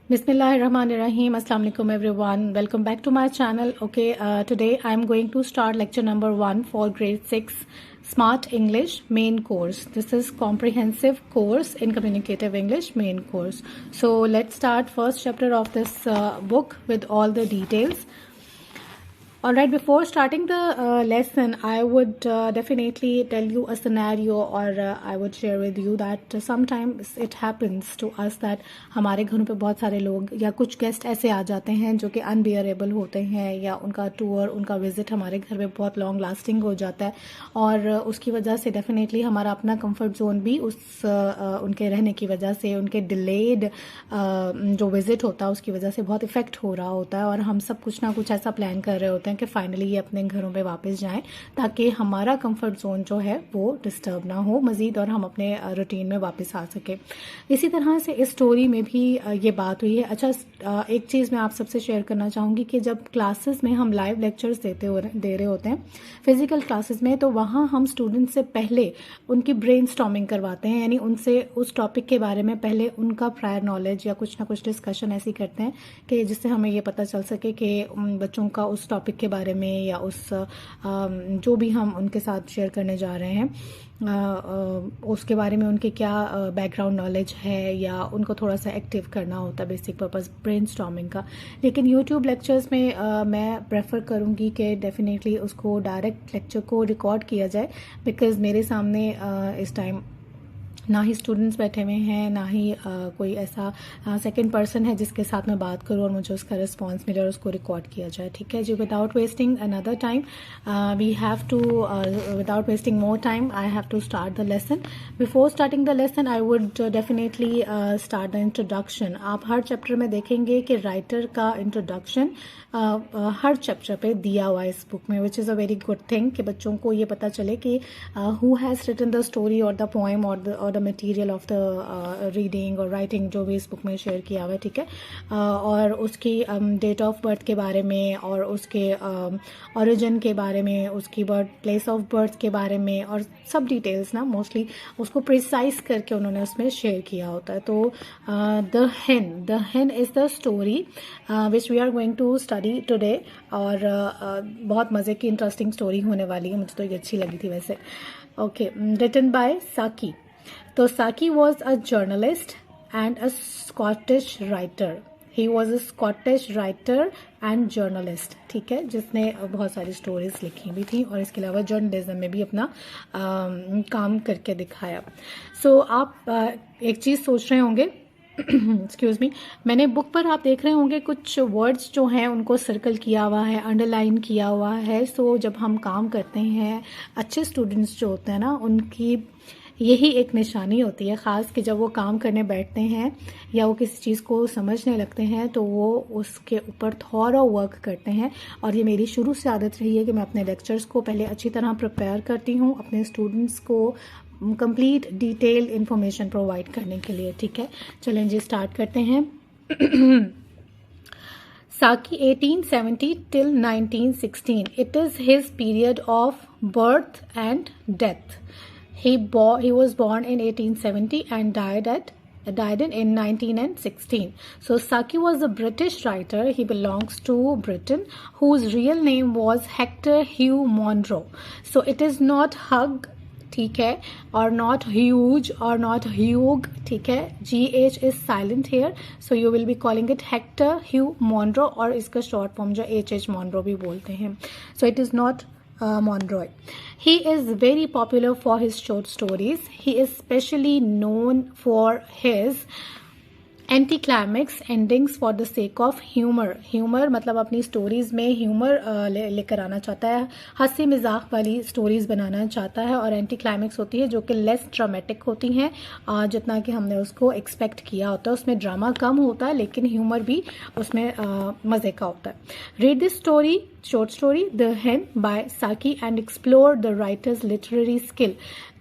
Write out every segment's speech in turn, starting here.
Bismillahirrahmanirrahim. Assalamu alaikum everyone. Welcome back to my channel. Okay, today I am going to start lecture number 1 for grade 6 Smart English main course. This is comprehensive course in communicative English main course. So let's start first chapter of this book with all the details. Alright, before starting the lesson, I would definitely tell you a scenario or I would share with you that sometimes it happens to us that हमारे घरों पे बहुत सारे लोग या कुछ guest ऐसे आ जाते हैं जो कि अनबियरेबल होते हैं या उनका टूर उनका विजिट हमारे घर में बहुत लॉन्ग लास्टिंग हो जाता है और उसकी वजह से डेफिनेटली हमारा अपना कंफर्ट जोन भी उनके रहने की वजह से उनके डिलेड जो विजिट होता है उसकी वजह से बहुत इफेक्ट हो रहा होता है और हम सब कुछ ना कुछ ऐसा प्लान कर रहे होते हैं कि फाइनली ये अपने घरों पे वापस जाएं ताकि हमारा कंफर्ट जोन जो है वो डिस्टर्ब ना हो मजीद और हम अपने रूटीन में वापस आ सके। इसी तरह से इस स्टोरी में भी ये बात हुई है। अच्छा, एक चीज़ मैं आप सबसे शेयर करना चाहूँगी कि जब क्लासेस में हम लाइव लेक्चर्स दे रहे होते हैं फिजिकल क्लासेस में, तो वहाँ हम स्टूडेंट से पहले उनकी ब्रेनस्टॉर्मिंग करवाते हैं, यानी उनसे उस टॉपिक के बारे में पहले उनका प्रायर नॉलेज या कुछ ना कुछ डिस्कशन ऐसी करते हैं कि जिससे हमें ये पता चल सके कि बच्चों का उस टॉपिक के बारे में या उस जो भी हम उनके साथ शेयर करने जा रहे हैं उसके बारे में उनके क्या बैकग्राउंड नॉलेज है या उनको थोड़ा सा एक्टिव करना होता है बेसिक पर्पस ब्रेनस्टॉर्मिंग का। लेकिन यूट्यूब लेक्चर्स में मैं प्रेफर करूँगी कि डेफिनेटली उसको डायरेक्ट लेक्चर को रिकॉर्ड किया जाए, बिकॉज़ मेरे सामने इस टाइम ना ही स्टूडेंट्स बैठे हुए हैं ना ही कोई ऐसा सेकंड पर्सन है जिसके साथ मैं बात करूं और मुझे उसका रिस्पांस मिले और उसको रिकॉर्ड किया जाए। ठीक है जी, without wasting another time we have to without wasting more time I have to start the lesson. Before starting the lesson I would definitely start the introduction. आप हर चैप्टर में देखेंगे कि राइटर का इंट्रोडक्शन हर चैप्टर पे दिया हुआ है इस बुक में, which is a very good thing कि बच्चों को ये पता चले कि who has written the story और द पोएम और the material of the reading और राइटिंग जो भी इस बुक में शेयर किया हुआ है। ठीक है, और उसकी डेट ऑफ बर्थ के बारे में और उसके ओरिजिन के बारे में, उसकी प्लेस ऑफ बर्थ के बारे में और सब डिटेल्स ना मोस्टली उसको प्रिसाइज करके उन्होंने उसमें शेयर किया होता है। तो the hen is the story which we are going to study today और बहुत मज़े की इंटरेस्टिंग स्टोरी होने वाली है, मुझे तो ये अच्छी लगी थी वैसे। ओके, रिटन बाय साकी। तो साकी was a journalist and a Scottish writer. He was a Scottish writer and journalist. ठीक है, जिसने बहुत सारी स्टोरीज लिखी भी थी और इसके अलावा जर्नलिज्म में भी अपना काम करके दिखाया। सो आप एक चीज़ सोच रहे होंगे एक्सक्यूज मी, मैंने बुक पर आप देख रहे होंगे कुछ वर्ड्स जो हैं उनको सर्कल किया हुआ है, अंडरलाइन किया हुआ है। सो जब हम काम करते हैं अच्छे स्टूडेंट्स जो होते हैं ना उनकी यही एक निशानी होती है, ख़ास कि जब वो काम करने बैठते हैं या वो किसी चीज़ को समझने लगते हैं तो वो उसके ऊपर थॉरो वर्क करते हैं। और ये मेरी शुरू से आदत रही है कि मैं अपने लेक्चर्स को पहले अच्छी तरह प्रिपेयर करती हूँ अपने स्टूडेंट्स को कंप्लीट डिटेल इंफॉर्मेशन प्रोवाइड करने के लिए। ठीक है, चलें जी स्टार्ट करते हैं। Saki 1870 till 1916. It is his period of birth and death. He was born in 1870 and died in 1916. So Saki was a British writer. He belongs to Britain, whose real name was Hector Hugh Monroe. So it is not Hug, ठीक है, और not huge और not Hugh. ठीक है, GH is silent here, so you will be calling it Hector Hugh Munro और इसका short form जो HH Munro भी बोलते हैं। So it is not Monroe. He is very popular for his short stories. He is specially known for his anti climax endings for the sake of humour मतलब अपनी stories में humour लेकर आना चाहता है, हंसी मजाक वाली स्टोरीज बनाना चाहता है। और एंटी क्लाइमेक्स होती है जो कि लेस ड्रामेटिक होती हैं जितना कि हमने उसको एक्सपेक्ट किया होता है। उसमें ड्रामा कम होता है लेकिन ह्यूमर भी उसमें मज़े का होता है। Read this story, short story the हेन बाय साकी and explore the writers literary skill.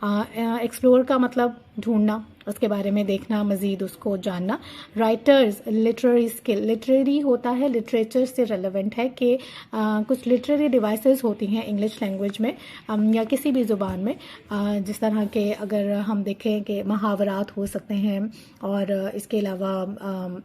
Explore का मतलब ढूंढना, उसके बारे में देखना, मजीद उसको जानना। राइटर्स लिटरेरी स्किल, लिटरेरी होता है लिटरेचर से रेलेवेंट है कि कुछ लिटरेरी डिवाइसेस होती हैं इंग्लिश लैंग्वेज में या किसी भी ज़ुबान में, जिस तरह के अगर हम देखें कि मुहावरात हो सकते हैं और इसके अलावा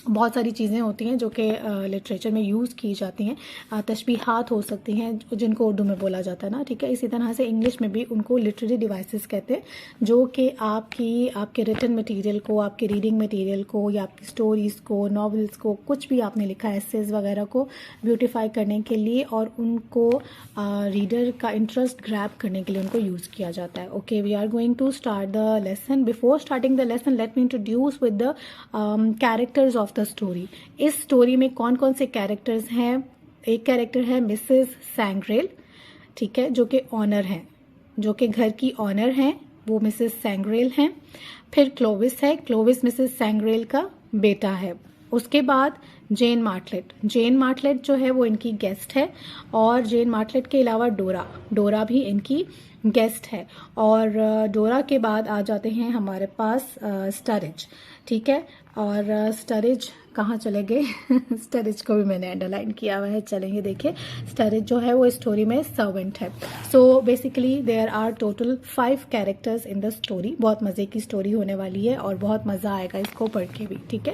बहुत सारी चीज़ें होती हैं जो कि लिटरेचर में यूज़ की जाती हैं। तशबीहात हो सकती हैं जिनको उर्दू में बोला जाता है ना, ठीक है। इसी तरह से इंग्लिश में भी उनको लिटरेरी डिवाइसेस कहते हैं, जो कि आपके रिटन मटेरियल को, आपके रीडिंग मटेरियल को, या आपकी स्टोरीज़ को, नॉवेल्स को, कुछ भी आपने लिखा है, एसेज वगैरह को ब्यूटिफाई करने के लिए और उनको रीडर का इंटरेस्ट ग्रैब करने के लिए उनको यूज़ किया जाता है। Okay, we are going to start the lesson. Before starting the lesson let me introduce with the characters of the story. इस स्टोरी में कौन कौन से कैरेक्टर्स हैं? एक कैरेक्टर है मिसेस सैंग्रेल, ठीक है, जो कि ऑनर हैं, जो कि घर की ऑनर हैं, वो मिसेस सैंग्रेल हैं। फिर क्लोविस है, क्लोविस मिसेस सैंग्रेल का बेटा है। उसके बाद जेन मार्टलेट, जेन मार्टलेट जो है वो इनकी गेस्ट है, और जेन मार्टलेट के अलावा डोरा, डोरा भी इनकी गेस्ट है। और डोरा के बाद आ जाते हैं हमारे पास स्टरेज, ठीक है। और स्टरेज कहाँ चले गए? स्टरेज को भी मैंने अंडरलाइन किया हुआ है, चलेंगे देखिए। स्टरेज जो है वो स्टोरी में सर्वेंट है। So basically there are total 5 characters in the story. बहुत मज़े की स्टोरी होने वाली है और बहुत मज़ा आएगा इसको पढ़ के भी, ठीक है।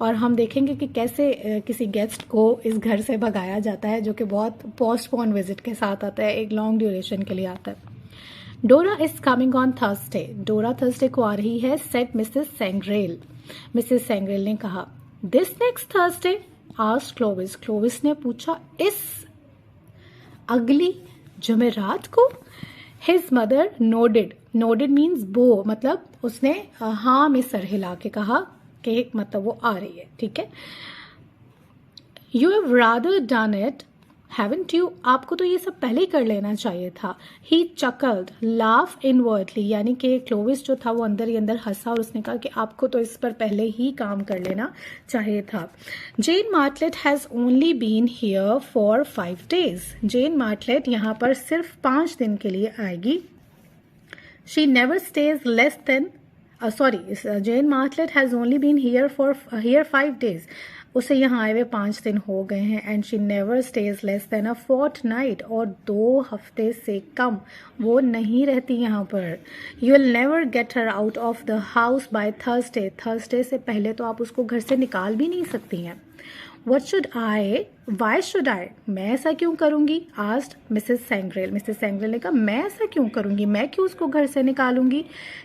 और हम देखेंगे कि कैसे किसी गेस्ट को इस घर से भगाया जाता है, जो कि बहुत पोस्टपोन विजिट के साथ आता है, एक लॉन्ग ड्यूरेशन के लिए आता है। डोरा इज कमिंग ऑन थर्सडे, डोरा थर्सडे को आ रही है, सेट मिसेस सैंग्रेल। मिसेस सैंग्रेल ने कहा। This next Thursday asked Clovis, Clovis ने पूछा इस अगली जुमेरात को? His mother nodded, nodded means बो, मतलब उसने हाँ में सर हिला के कहा कि मतलब वो आ रही है, ठीक है। You have rather done it haven't you, आपको तो ये सब पहले ही कर लेना चाहिए था। ही चकल्ड, लाफ इनवर्डली, यानी कि क्लोविस जो था वो अंदर ही अंदर हंसा और उसने कहा कि आपको तो इस पर पहले ही काम कर लेना चाहिए था। Jane Martlet has only been here for 5 days, Jane Martlet यहाँ पर सिर्फ 5 दिन के लिए आएगी। She never stays less than Jane Martlet has only been here 5 days, उसे यहाँ आए हुए 5 दिन हो गए हैं। And she never stays less than a fortnight, और 2 हफ्ते से कम वो नहीं रहती यहाँ पर। You will never get her out of the house by Thursday, Thursday से पहले तो आप उसको घर से निकाल भी नहीं सकती हैं। What should I? Why should I? मैं ऐसा क्यों करूंगी? Asked मिसेस सैंग्रेल, मिसेस सैंग्रेल ने कहा मैं ऐसा क्यों करूंगी, मैं क्यों उसको घर से निकालूंगी।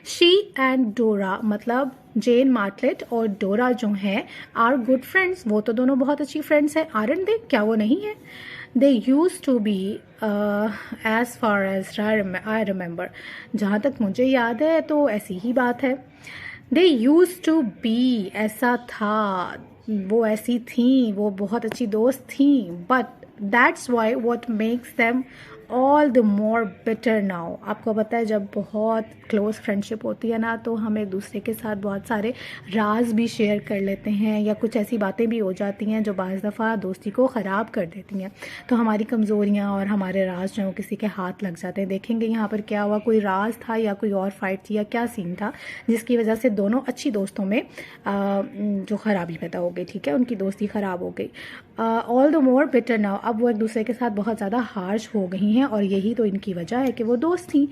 शी एंड डोरा, मतलब जेन मार्टलेट और डोरा जो हैं, आर गुड फ्रेंड्स, वो तो दोनों बहुत अच्छी फ्रेंड्स हैं, आरंट दे, क्या वो नहीं है। They used to be as far as I remember, जहाँ तक मुझे याद है तो ऐसी ही बात है। दे यूज टू बी, ऐसा था, वो ऐसी थी, वो बहुत अच्छी दोस्त थी, but that's why what makes them all the more bitter now. आपको पता है जब बहुत क्लोज फ्रेंडशिप होती है ना, तो हम एक दूसरे के साथ बहुत सारे राज भी शेयर कर लेते हैं, या कुछ ऐसी बातें भी हो जाती हैं जो बाज़ दफ़ा दोस्ती को ख़राब कर देती हैं। तो हमारी कमज़ोरियाँ और हमारे राज जो हैं वो किसी के हाथ लग जाते हैं। देखेंगे यहाँ पर क्या हुआ, कोई राज था या कोई और फाइट थी या क्या सीन था जिसकी वजह से दोनों अच्छी दोस्तों में जो ख़राबी पैदा हो गई, ठीक है, उनकी दोस्ती ख़राब हो गई। All the more bitter now, अब वो एक दूसरे के साथ बहुत ज़्यादा हार्श हो गई हैं, और यही तो इनकी वजह है कि वो दोस्त थी।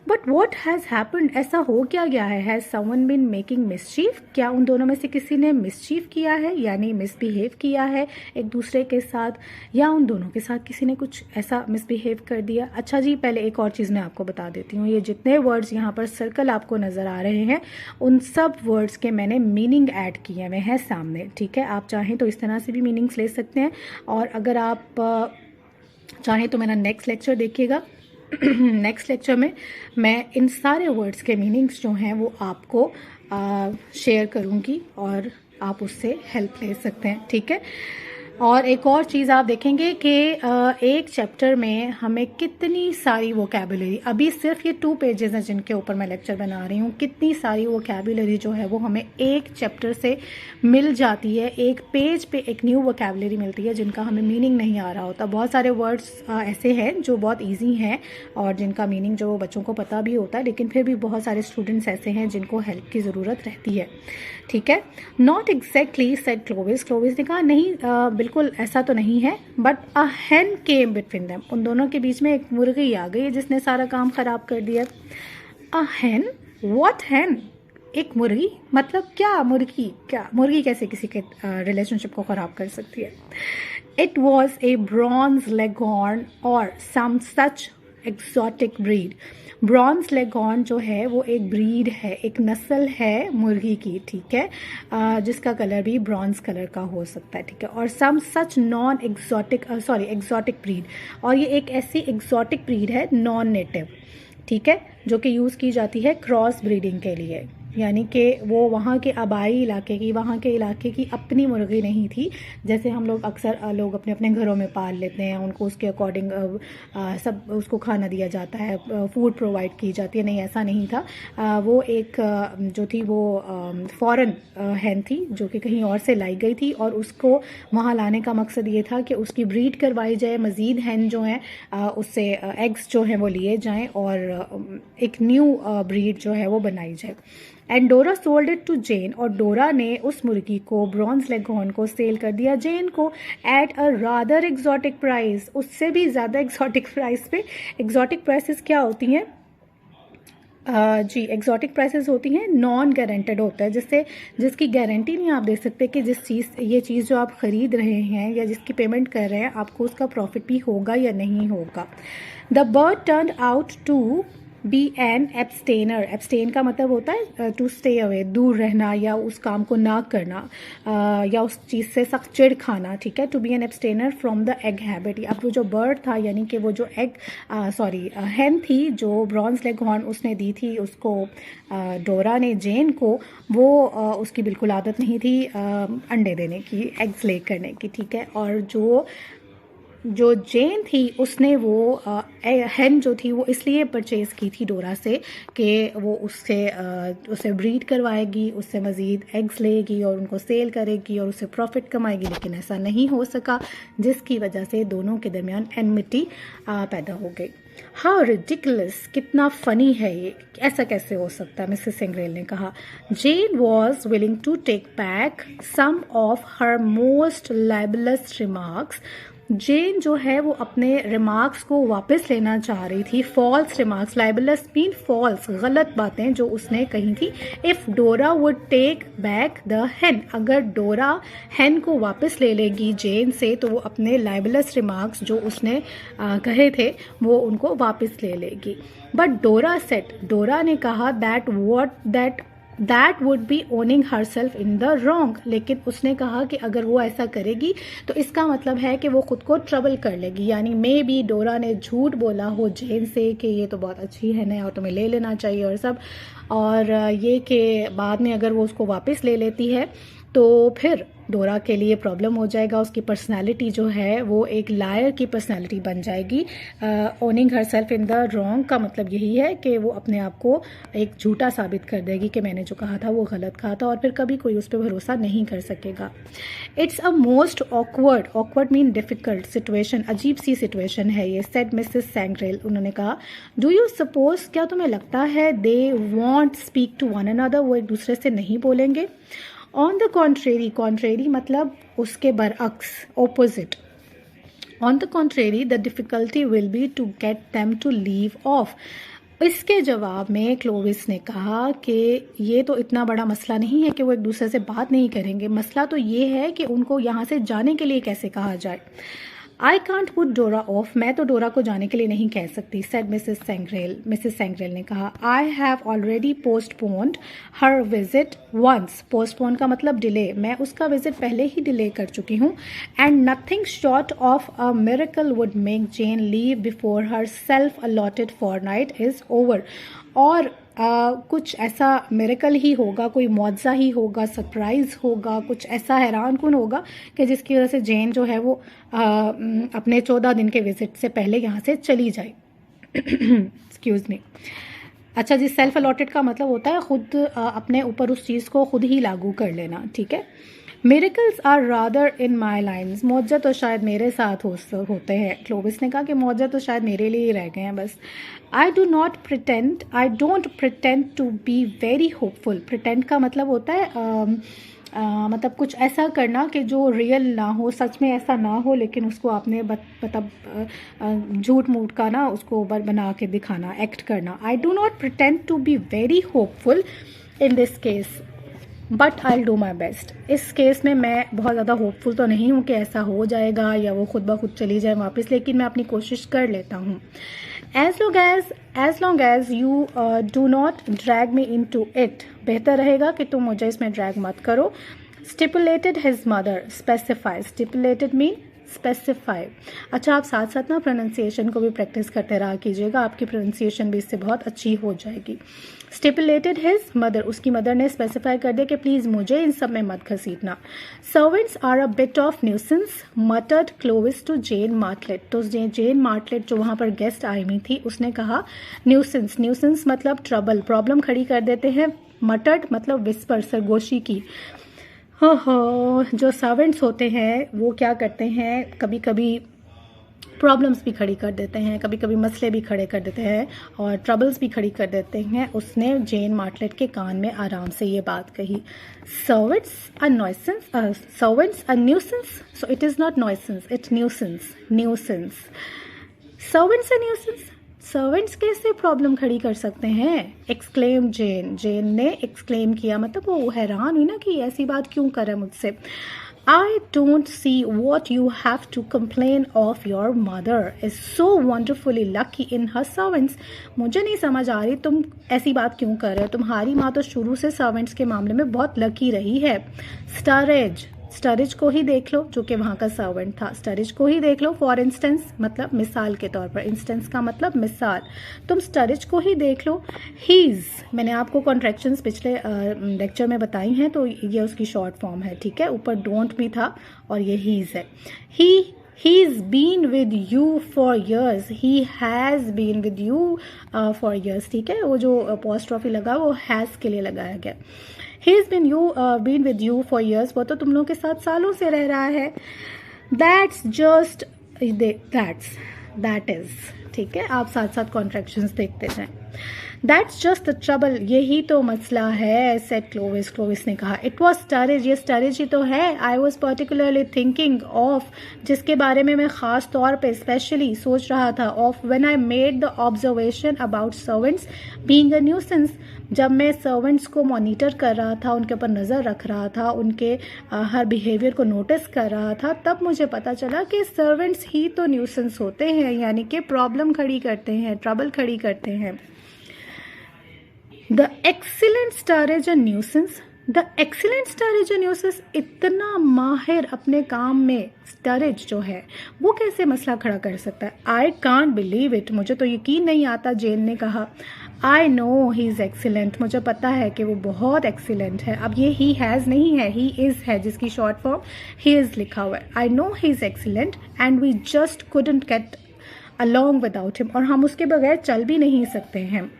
बट वॉट हैज़ हैपन्ड, ऐसा हो क्या गया है। Has someone been making mischief, क्या उन दोनों में से किसी ने मिसचीफ किया है, यानी मिसबिहेव किया है एक दूसरे के साथ, या उन दोनों के साथ किसी ने कुछ ऐसा मिसबिहेव कर दिया। अच्छा जी, पहले एक और चीज़ मैं आपको बता देती हूँ, ये जितने वर्ड्स यहाँ पर सर्कल आपको नज़र आ रहे हैं, उन सब वर्ड्स के मैंने मीनिंग ऐड किए हुए हैं सामने, ठीक है। आप चाहें तो इस तरह से भी मीनिंग्स ले सकते हैं, और अगर आप चाहें तो मेरा नेक्स्ट लेक्चर देखिएगा। नेक्स्ट लेक्चर में मैं इन सारे वर्ड्स के मीनिंग्स जो हैं वो आपको शेयर करूंगी, और आप उससे हेल्प ले सकते हैं, ठीक है। और एक और चीज़ आप देखेंगे कि एक चैप्टर में हमें कितनी सारी वोकैबुलरी, अभी सिर्फ ये 2 पेजेस हैं जिनके ऊपर मैं लेक्चर बना रही हूँ, कितनी सारी वोकैबुलरी जो है वो हमें एक चैप्टर से मिल जाती है। एक पेज पे एक न्यू वोकैबुलरी मिलती है जिनका हमें मीनिंग नहीं आ रहा होता। बहुत सारे वर्ड्स ऐसे हैं जो बहुत ईजी हैं और जिनका मीनिंग जो बच्चों को पता भी होता है, लेकिन फिर भी बहुत सारे स्टूडेंट्स ऐसे हैं जिनको हेल्प की ज़रूरत रहती है, ठीक है। Not exactly said Clovis, Clovis ने कहा नहीं, बिल्कुल ऐसा तो नहीं है। But a hen came between them, उन दोनों के बीच में एक मुर्गी आ गई जिसने सारा काम खराब कर दिया। अ हैन, व्हाट हैन, एक मुर्गी, मतलब क्या मुर्गी, क्या मुर्गी कैसे किसी के रिलेशनशिप को ख़राब कर सकती है। It was a bronze Leghorn और सम सच एक्सोटिक ब्रीड। ब्रॉन्ज लेगॉर्न जो है वो एक ब्रीड है, एक नस्ल है मुर्गी की, ठीक है, जिसका कलर भी ब्रॉन्ज कलर का हो सकता है, ठीक है। और सम सच नॉन एग्जॉटिक एग्जॉटिक ब्रीड, और ये एक ऐसी एग्जॉटिक ब्रीड है नॉन नेटिव, ठीक है, जो कि यूज़ की जाती है क्रॉस ब्रीडिंग के लिए, यानी कि वो वहाँ के आबाई इलाके की, वहाँ के इलाके की अपनी मुर्गी नहीं थी, जैसे हम लोग अक्सर लोग अपने अपने घरों में पाल लेते हैं, उनको उसके अकॉर्डिंग सब उसको खाना दिया जाता है, फूड प्रोवाइड की जाती है। नहीं, ऐसा नहीं था। वो एक जो थी वो फॉरेन हैन थी, जो कि कहीं और से लाई गई थी, और उसको वहाँ लाने का मकसद ये था कि उसकी ब्रीड करवाई जाए, मज़ीद हैन जो हैं उससे एग्स जो हैं वो लिए जाएँ, और एक न्यू ब्रीड जो है वो बनाई जाए। एंड डोरा सोल्ड इट टू जेन, और डोरा ने उस मुर्गी को, ब्रॉन्ज लेगॉर्न को, सेल कर दिया जेन को at a rather exotic price, उससे भी ज़्यादा एक्सोटिक प्राइस पे। एक्सोटिक प्राइसेस क्या होती हैं? जी, एक्सोटिक प्राइसेस होती हैं, नॉन गारंटेड होता है, जिसकी गारंटी नहीं आप दे सकते कि ये चीज़ जो आप ख़रीद रहे हैं या जिसकी पेमेंट कर रहे हैं आपको उसका प्रॉफिट भी होगा या नहीं होगा। The bird turn out to be an abstainer. Abstain का मतलब होता है टू स्टे अवे, दूर रहना या उस काम को ना करना, या उस चीज़ से सख्त चिढ़ खाना, ठीक है। To be an abstainer from the egg habit. अब वो जो बर्ड था, यानी कि वो जो हैन थी जो ब्रॉन्ज लेगहॉर्न उसने दी थी उसको, डोरा ने जेन को, वो उसकी बिल्कुल आदत नहीं थी अंडे देने की, एग्स ले करने की, ठीक है। और जो जेन थी उसने वो हैन जो थी वो इसलिए परचेज़ की थी डोरा से कि वो उससे ब्रीड करवाएगी, उससे मज़ीद एग्स लेगी और उनको सेल करेगी और उससे प्रॉफिट कमाएगी, लेकिन ऐसा नहीं हो सका, जिसकी वजह से दोनों के दरमियान एनमिटी पैदा हो गई। हाउ रिडिकुलस, कितना फ़नी है ये, ऐसा कैसे हो सकता है, मिसेस सेंग्रेल ने कहा। Jane was willing to take back some of her most libellous remarks. Jane जो है वो अपने रिमार्क्स को वापस लेना चाह रही थी, false remarks, libellous mean false, गलत बातें जो उसने कही थी। If Dora would take back the hen, अगर डोरा हैन को वापस ले लेगी जेन से, तो वो अपने लाइबलस रिमार्क्स जो उसने कहे थे वो उनको वापस ले लेगी। बट डोरा सेट, डोरा ने कहा that would be owning her self in the wrong, लेकिन उसने कहा कि अगर वो ऐसा करेगी तो इसका मतलब है कि वो खुद को ट्रबल कर लेगी, यानी मे बी डोरा ने झूठ बोला हो जेन से कि ये तो बहुत अच्छी है ना और तुम्हें ले लेना चाहिए और सब, और ये कि बाद में अगर वो उसको वापस ले लेती है तो फिर डोरा के लिए प्रॉब्लम हो जाएगा, उसकी पर्सनालिटी जो है वो एक लायर की पर्सनालिटी बन जाएगी। Owning her self in the wrong का मतलब यही है कि वो अपने आप को एक झूठा साबित कर देगी कि मैंने जो कहा था वो गलत कहा था, और फिर कभी कोई उस पर भरोसा नहीं कर सकेगा। It's a most awkward mean difficult situation, अजीब सी सिचुएशन है ये, सेड मिसेस सेंग्रेल। उन्होंने कहा, डू यू सपोज, क्या तुम्हें लगता है they won't speak to one another, वो एक दूसरे से नहीं बोलेंगे। ऑन द कॉन्ट्रेरी, कॉन्ट्रेरी मतलब उसके बरअक्स, opposite. On the contrary the difficulty will be to get them to leave off. इसके जवाब में क्लोविस ने कहा कि ये तो इतना बड़ा मसला नहीं है कि वो एक दूसरे से बात नहीं करेंगे, मसला तो ये है कि उनको यहाँ से जाने के लिए कैसे कहा जाए। आई कांट पुट डोरा ऑफ, मैं तो डोरा को जाने के लिए नहीं कह सकती, सेड मिसेस सेंग्रेल ने कहा। I have already postponed her visit once, postpone का मतलब डिले, मैं उसका विजिट पहले ही डिले कर चुकी हूँ। And nothing short of a miracle would make Jane leave before her self allotted fortnight is over, और कुछ ऐसा मिरेकल ही होगा, कोई मौजज़ा ही होगा, सरप्राइज़ होगा, कुछ ऐसा हैरान कुन होगा कि जिसकी वजह से जेन जो है वो अपने 14 दिन के विजिट से पहले यहाँ से चली जाए। Excuse me. अच्छा जी, सेल्फ अलॉटेड का मतलब होता है खुद अपने ऊपर उस चीज़ को खुद ही लागू कर लेना, ठीक है। Miracles are rather in my lines, मौजा तो शायद मेरे साथ होते हैं। क्लोविस ने कहा कि मौजा तो शायद मेरे लिए ही रह गए हैं बस। I don't pretend to be very hopeful, pretend का मतलब होता है मतलब कुछ ऐसा करना कि जो रियल ना हो, सच में ऐसा ना हो, लेकिन उसको आपने मतलब झूठ मूठ का ना उसको बना के दिखाना, एक्ट करना। I do not pretend to be very hopeful in this case, but I do my best. इस केस में मैं बहुत ज़्यादा होपफुल तो नहीं हूँ कि ऐसा हो जाएगा या वो खुद ब खुद चली जाए वापस, लेकिन मैं अपनी कोशिश कर लेता हूँ। As long as you do not drag me into it, बेहतर रहेगा कि तुम मुझे इसमें ड्रैग मत करो। Stipulated his mother, specify, stipulated mean specify. अच्छा, आप साथ साथ ना प्रोनाउंसिएशन को भी प्रैक्टिस करते रहा कीजिएगा, आपकी प्रोनाउंसिएशन भी इससे बहुत अच्छी हो जाएगी। स्टिपुलेटेड हिज मदर, उसकी मदर ने स्पेसिफाई कर दिया कि प्लीज मुझे इन सब में मत घसीटना। Servants are a bit of nuisance muttered Clovis to Jane Martlet, तो जेन मार्टलेट जो वहां पर गेस्ट आई हुई थी उसने कहा न्यूसेंस, न्यूसेंस मतलब ट्रबल, प्रॉब्लम खड़ी कर देते हैं। मटर्ड मतलब विस्पर, सरगोशी की। हो जो सर्वेंट्स होते हैं वो क्या करते हैं, कभी कभी प्रॉब्लम्स भी खड़ी कर देते हैं, कभी कभी मसले भी खड़े कर देते हैं और ट्रबल्स भी खड़ी कर देते हैं। उसने जेन मार्टलेट के कान में आराम से ये बात कही, servants a nuisance, servants a nuisance, so it is not nuisance, it nuisance, nuisance. Servants a nuisance, servants कैसे प्रॉब्लम खड़ी कर सकते हैं? एक्सक्लेम जेन, जेन ने एक्सक्लेम किया, मतलब वो हैरान हुई ना कि ऐसी बात क्यों करे मुझसे। I don't see what you have to complain of. Your mother is so wonderfully lucky in her servants. मुझे नहीं समझ आ रही तुम ऐसी बात क्यों कर रहे हो, तुम्हारी माँ तो शुरू से सर्वेंट्स के मामले में बहुत लकी रही है। स्टरेज, स्टरेज को ही देख लो जो कि वहां का सर्वेंट था, स्टरेज को ही देख लो। फॉर इंस्टेंस मतलब मिसाल के तौर पर, इंस्टेंस का मतलब मिसाल, तुम स्टरेज को ही देख लो। हीज, मैंने आपको कॉन्ट्रैक्शंस पिछले लेक्चर में बताई हैं, तो ये उसकी शॉर्ट फॉर्म है, ठीक है। ऊपर डोंट भी था और ये हीज है। He's been with you for years. He has been with you for years. ठीक है, वो जो apostrophe लगा वो has के लिए लगाया गया। He's been with you for years. वो तो तुम लोगों के साथ सालों से रह रहा है। That is, ठीक है, आप साथ साथ कॉन्ट्रैक्शंस देखते जाएं। That's just the trouble, यही तो मसला है, said Clovis. Clovis ने कहा, It was Sturridge, ये Sturridge ही तो है। I was particularly thinking of, जिसके बारे में मैं खास तौर पे स्पेशली सोच रहा था, of when I made the observation about servants being a nuisance, जब मैं सर्वेंट्स को मॉनिटर कर रहा था, उनके ऊपर नज़र रख रहा था, उनके हर बिहेवियर को नोटिस कर रहा था, तब मुझे पता चला कि सर्वेंट्स ही तो न्यूसेंस होते हैं, यानी कि प्रॉब्लम खड़ी करते हैं, ट्रबल खड़ी करते हैं। The excellent storage a nuisance, the excellent storage a nuisance, इतना माहिर अपने काम में स्टरेज जो है वो कैसे मसला खड़ा कर सकता है? आई कांट बिलीव इट, मुझे तो यकीन नहीं आता, जेन ने कहा। आई नो ही इज़ एक्सीलेंट, मुझे पता है कि वो बहुत एक्सीलेंट है। अब ये ही हैज़ नहीं है, ही इज़ है, जिसकी शॉर्ट फॉर्म ही इज़ लिखा हुआ है। I know he is excellent and we just couldn't get along without him, और हम उसके बगैर चल भी नहीं सकते हैं।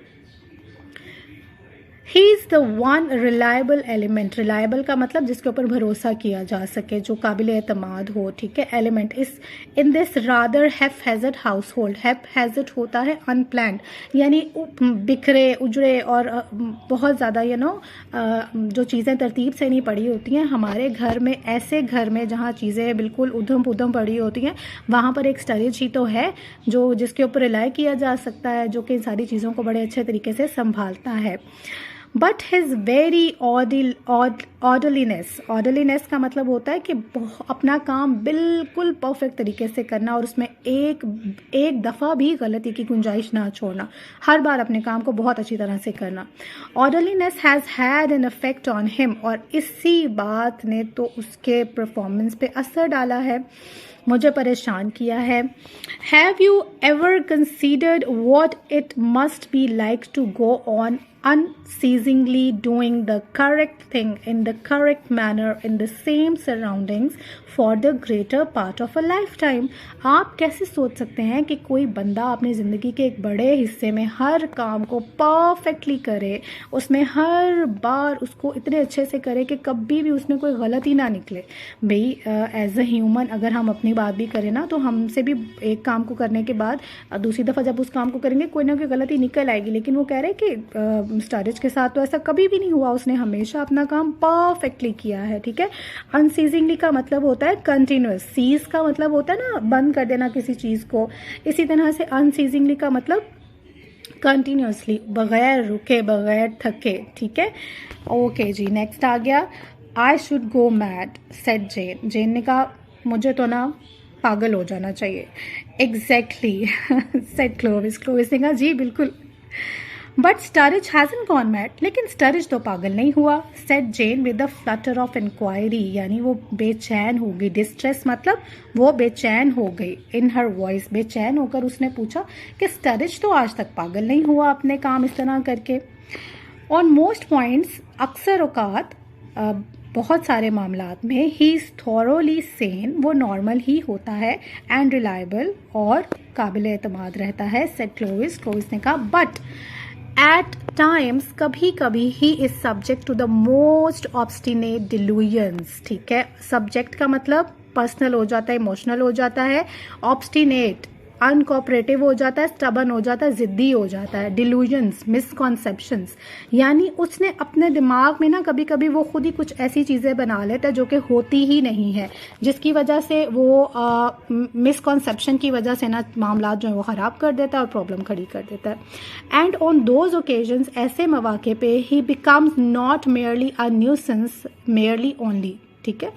He is the one reliable element, reliable का मतलब जिसके ऊपर भरोसा किया जा सके, जो काबिल एतमाद हो, ठीक है। Element is in this rather haphazard हाउस होल्ड, हैफहैज़र्ड होता है अनप्लान्ड, यानी बिखरे उजड़े और बहुत ज़्यादा जो चीज़ें तरतीब से नहीं पड़ी होती हैं। हमारे घर में, ऐसे घर में जहाँ चीज़ें बिल्कुल उधम पुधम पड़ी होती हैं, वहाँ पर एक स्टरेज ही तो है जो जिसके ऊपर रिलाई किया जा सकता है, जो कि इन सारी चीज़ों को बड़े अच्छे तरीके से संभालता है। But his very orderliness, orderliness का मतलब होता है कि अपना काम बिल्कुल परफेक्ट तरीके से करना और उसमें एक दफ़ा भी गलती की गुंजाइश ना छोड़ना, हर बार अपने काम को बहुत अच्छी तरह से करना। Orderliness has had an effect on him, और इसी बात ने तो उसके परफॉर्मेंस पे असर डाला है, मुझे परेशान किया है। Have you ever considered what it must be like to go on unceasingly doing the correct thing in the correct manner in the same surroundings for the greater part of a lifetime? आप कैसे सोच सकते हैं कि कोई बंदा अपनी ज़िंदगी के एक बड़े हिस्से में हर काम को परफेक्टली करे, उसमें हर बार उसको इतने अच्छे से करे कि कभी भी उसमें कोई गलती ना निकले। भाई एज अ ह्यूमन अगर हम अपनी बात भी करें ना, तो हमसे भी एक काम को करने के बाद दूसरी दफ़ा जब उस काम को करेंगे कोई ना कोई गलती निकल आएगी, लेकिन वो कह रहे हैं कि स्टरेज के साथ तो ऐसा कभी भी नहीं हुआ, उसने हमेशा अपना काम परफेक्टली किया है, ठीक है। अनसीजिंगली का मतलब होता है कंटिन्यूअस, सीज का मतलब होता है ना बंद कर देना किसी चीज़ को, इसी तरह से अनसीजिंगली का मतलब कंटिन्यूसली, बगैर रुके, बगैर थके, ठीक है। ओके जी, नेक्स्ट आ गया, I should go mad said Jane. Jane ने कहा मुझे तो ना पागल हो जाना चाहिए। Exactly said Clovis. क्लोविस ने कहा जी बिल्कुल। But Sturridge hasn't gone mad, लेकिन स्टरिज तो पागल नहीं हुआ। Said Jane with the flutter of inquiry, यानी वो बेचैन हो गई। डिस्ट्रेस मतलब वो बेचैन हो गई। इन हर वॉइस, बेचैन होकर उसने पूछा कि स्टरिज तो आज तक पागल नहीं हुआ अपने काम इस तरह करके। ऑन मोस्ट पॉइंट्स, अक्सर औकात, बहुत सारे मामलात में, ही इज थॉरोली सेन, वो नॉर्मल ही होता है, एंड रिलायबल, और काबिल एतमाद रहता है। Said Clovis. क्लोविस ने कहा बट एट टाइम्स, कभी कभी, he is subject to the most obstinate delusions. ठीक है, सब्जेक्ट का मतलब पर्सनल हो जाता है, इमोशनल हो जाता है, ऑब्स्टिनेट अनकोऑपरेटिव हो जाता है, स्टबन हो जाता है, जिद्दी हो जाता है। डिल्यूजन्स, मिसकॉन्सेप्शंस, यानी उसने अपने दिमाग में ना कभी कभी वो खुद ही कुछ ऐसी चीज़ें बना लेता है जो कि होती ही नहीं है, जिसकी वजह से वो मिसकॉन्सेप्शन की वजह से ना मामला जो है वो ख़राब कर देता है और प्रॉब्लम खड़ी कर देता है। एंड ऑन दोज ओकेजन्स, ऐसे मौके पे, ही becomes not merely a nuisance, merely only. ठीक है,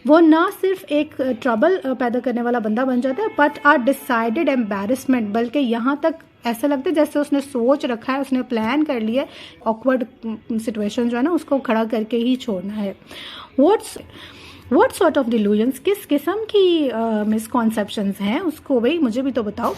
वो ना सिर्फ एक ट्रबल पैदा करने वाला बंदा बन जाता है, बट अ डिसाइडेड एम्बैरेसमेंट, बल्कि यहाँ तक ऐसा लगता है जैसे उसने सोच रखा है, उसने प्लान कर लिया, ऑकवर्ड सिचुएशन जो है ना उसको खड़ा करके ही छोड़ना है। व्हाट सॉर्ट ऑफ डिल्यूजन्स, किस किस्म की मिसकॉन्सेप्शंस हैं उसको भाई मुझे भी तो बताओ।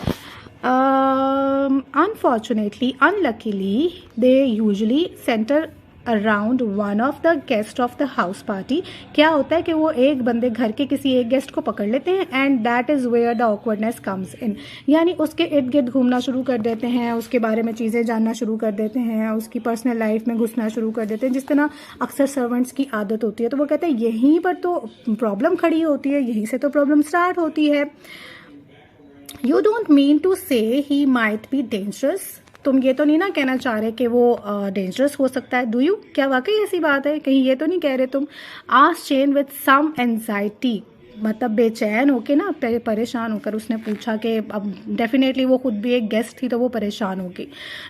Unfortunately, unluckily, they usually centre around one of the guest of the house party. क्या होता है कि वो एक बंदे घर के किसी एक गेस्ट को पकड़ लेते हैं, and that is where the awkwardness comes in, यानी उसके इर्द गिर्द घूमना शुरू कर देते हैं, उसके बारे में चीज़ें जानना शुरू कर देते हैं, उसकी पर्सनल लाइफ में घुसना शुरू कर देते हैं, जिस तरह अक्सर सर्वेंट्स की आदत होती है। तो वो कहते हैं यहीं पर तो प्रॉब्लम खड़ी होती है, यहीं से तो प्रॉब्लम स्टार्ट होती है। यू डोंट मीन टू से ही माइट बी डेंजरस, तुम ये तो नहीं ना कहना चाह रहे कि वो डेंजरस हो सकता है, डू यू, क्या वाकई ऐसी बात है, कहीं ये तो नहीं कह रहे तुम। Asked Jane with some anxiety, मतलब बेचैन होके ना, परेशान होकर उसने पूछा कि अब डेफिनेटली वो खुद भी एक गेस्ट थी तो वो परेशान होगी।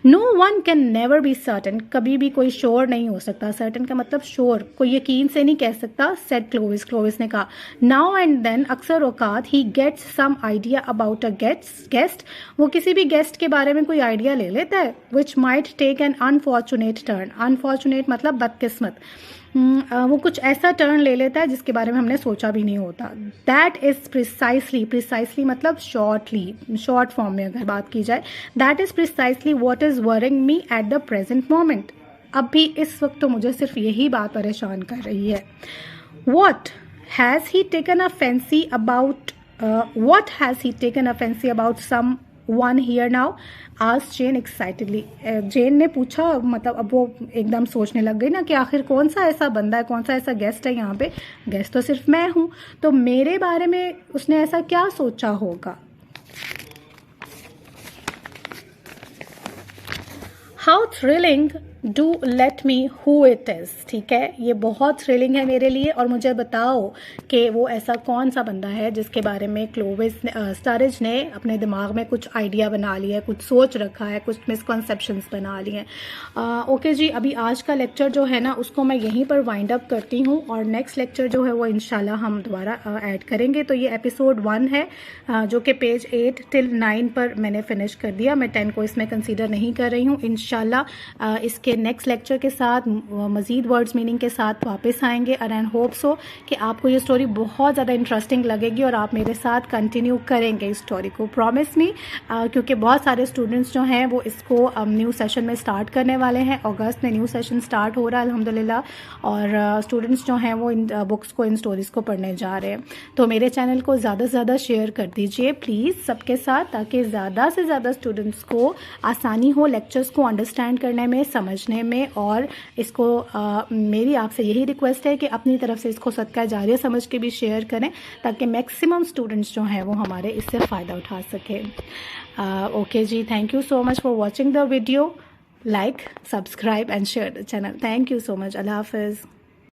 No one can never be certain, कभी भी कोई श्योर नहीं हो सकता। सर्टन का मतलब श्योर, कोई यकीन से नहीं कह सकता। Said Clovis. क्लोविस ने कहा नाउ एंड देन, अक्सर औकात, he gets some idea about a guest, वो किसी भी गेस्ट के बारे में कोई आइडिया ले लेता है, which might take an unfortunate turn. Unfortunate मतलब बदकिस्मत, वो कुछ ऐसा टर्न ले लेता है जिसके बारे में हमने सोचा भी नहीं होता। दैट इज प्रिसाइसली, प्रिसाइसली मतलब शॉर्टली, शॉर्ट फॉर्म में अगर बात की जाए, that is precisely what is worrying me at the present moment, अब भी इस वक्त तो मुझे सिर्फ यही बात परेशान कर रही है। What has he taken a fancy about, what has he taken a fancy about some one here now, आज जेन एक्साइटेडली। जेन ने पूछा, मतलब अब वो एकदम सोचने लग गई ना कि आखिर कौन सा ऐसा बंदा है, कौन सा ऐसा गेस्ट है यहाँ पे, गेस्ट तो सिर्फ मैं हूँ, तो मेरे बारे में उसने ऐसा क्या सोचा होगा। How thrilling, do let me who it is. ठीक है, ये बहुत थ्रिलिंग है मेरे लिए, और मुझे बताओ कि वो ऐसा कौन सा बंदा है जिसके बारे में क्लोविस स्टरिज ने अपने दिमाग में कुछ आइडिया बना लिया है, कुछ सोच रखा है, कुछ मिसकॉन्सेप्शंस बना लिए हैं। ओके जी, अभी आज का लेक्चर जो है ना उसको मैं यहीं पर वाइंड अप करती हूँ, और नेक्स्ट लेक्चर जो है वो इंशाल्लाह हम दोबारा ऐड करेंगे। तो ये एपिसोड 1 है, जो कि पेज 8 till 9 पर मैंने फिनिश कर दिया, मैं 10 को इसमें कंसीडर नहीं कर रही हूँ। इंशाल्लाह इसके नेक्स्ट लेक्चर के साथ मज़ीद वर्ड्स मीनिंग के साथ वापस आएंगे, और एंड होप सो कि आपको ये स्टोरी बहुत ज़्यादा इंटरेस्टिंग लगेगी और आप मेरे साथ कंटिन्यू करेंगे इस स्टोरी को, प्रॉमिस मी, क्योंकि बहुत सारे स्टूडेंट्स जो हैं वो इसको न्यू सेशन में स्टार्ट करने वाले हैं। अगस्त में न्यू सेशन स्टार्ट हो रहा है अल्हम्दुलिल्लाह, और स्टूडेंट्स जो हैं वो इन बुक्स को, इन स्टोरीज़ को पढ़ने जा रहे हैं। तो मेरे चैनल को ज़्यादा से ज़्यादा शेयर कर दीजिए प्लीज़ सबके साथ, ताकि ज़्यादा से ज़्यादा स्टूडेंट्स को आसानी हो लेक्चर्स को अंडरस्टैंड करने में, समझने में, और इसको मेरी आपसे यही रिक्वेस्ट है कि अपनी तरफ से इसको सदका जारिया समझ के भी शेयर करें, ताकि मैक्सिमम स्टूडेंट्स जो हैं वो हमारे इससे फ़ायदा उठा सकें। ओके जी, thank you so much for watching the video, like, subscribe and share the channel. Thank you so much, अल्लाह हाफिज़।